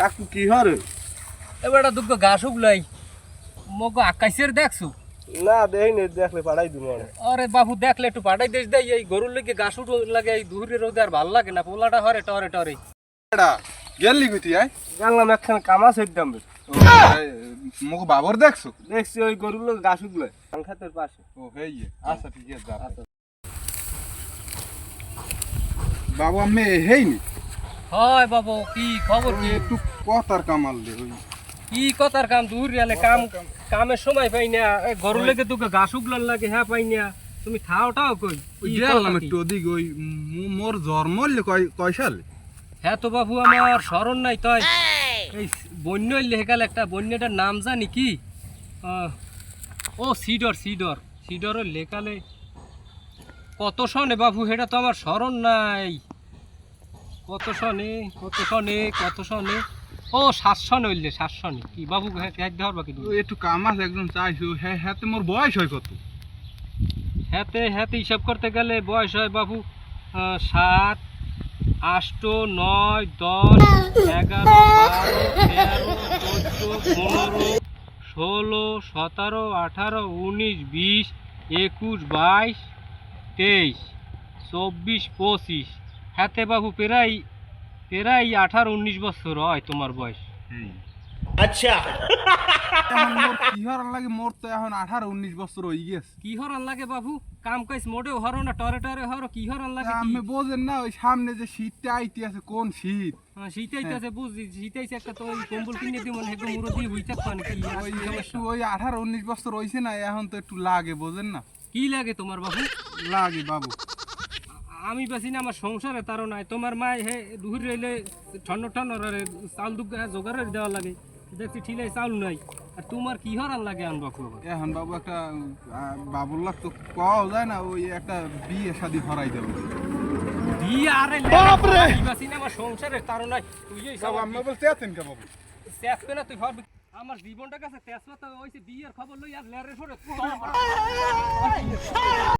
কাকু কি হরে? এবারে দুগ্গ ঘাস উগলাই মগ আকাশের দেখছো? না দেই নে, দেখলে পাড়াই দিব। আরে বাবু দেখলে একটু পাঠাই দেশ দেয়, এই গরুর লেগে ঘাস উঠ লাগে, এই দূরে রোদে আর ভাল লাগে না, পোলাটা হরে টরে টরে। এটা গেলি কইতি আই গেলাম একখানে কামা সেদ্দাম। মুখ বাবর দেখছো? দেখছি ওই গরুর লোক ঘাস উগলে খাতের পাশে। ও হেই আচ্ছা ঠিক আছে যা। বাবু আমি হেইনি হয় বাবু, কি খবর কি? একটু কথার কামাল দে ওই কি কথার কাম, দূর গেলে কামের সময় পাই না, এই গরুর লেগে তোকে ঘাস উগলার লাগে, হ্যাঁ পাই না। তুমি থাওটাও কই? ওই গেলাম একটু ওদিক ওই মোর জন্ম হইলে কয় সালে? হ্যাঁ তো বাবু আমার স্মরণ নাই, তাই এই বন্য লেখাল একটা বন্যটার নাম জানি কি, ও সিডর সিডর সিডরের লেখালে কত সনে বাবু, সেটা তো আমার স্মরণ নাই। কত সনে কত সনে কত সনে, ও 7 সনে হইলে 7 সনে কি বাবু, হ্যাঁ দেওয়ার বাকি ওই একটু কামাস একজন চাইছো, হ্যাঁ হ্যাঁ মোর বয়স হয় কত? হ্যাঁতে হ্যাঁতে হিসাব করতে গেলে বয়স হয় বাবু 7, 8, 9, 10, 11, 12, 13, 14, 15, 16, 17, 18, 19, 20, 21, 22, 23, 24, 25, হ্যাঁতে বাবু প্রায় 18, 19 বছর হয় তোমার বয়স। আচ্ছা এখন মোর কি হরার লাগে, মোর তো এখন 18 19 বছর হয়ে গেছে। কি হরান লাগে বাবু? কাম কাজ মোটেও হরো না, টরে টরে হরো, কি হরান লাগে? আমি বোঝেন না ওই সামনে যে শীতটা আইতে আছে, কোন শীত শীতাইতেছে বুঝছি, শীতাইছে একটা তো ওই কম্বল কিনে দিব মানে একটু মুরদি হইতে পারে কি ওই একটু ওই 18 19 বছর হইছে না, এখন তো একটু লাগে বোঝেন না। কি লাগে তোমার বাবু? লাগে বাবু। আমি বেশি না, আমার সংসারে তারও নাই। তোমার মা হে দূর রইলে ঠন্ন ঠন্ন চাউল দুগ জোগাড় দেওয়া লাগে, দেখছি ঠিলাই চাউল নাই। আর তোমার কি হরান লাগে আন বাবু? এখন বাবু একটা বাবুল্লাহ তো পাওয়া যায় না, ওই একটা বিয়ে শাদি হরাই দেবো। বিয়ে আরে বাপরে, বেশি না আমার সংসারে তারও নাই। তুই এই সব আমি বলতে আছেন কে বাবু? চেষ্টা না তুই ভাববি আমার জীবনটা কাছে তেজপাতা হইছে, বিয়ের খবর লই আর লেরে সরে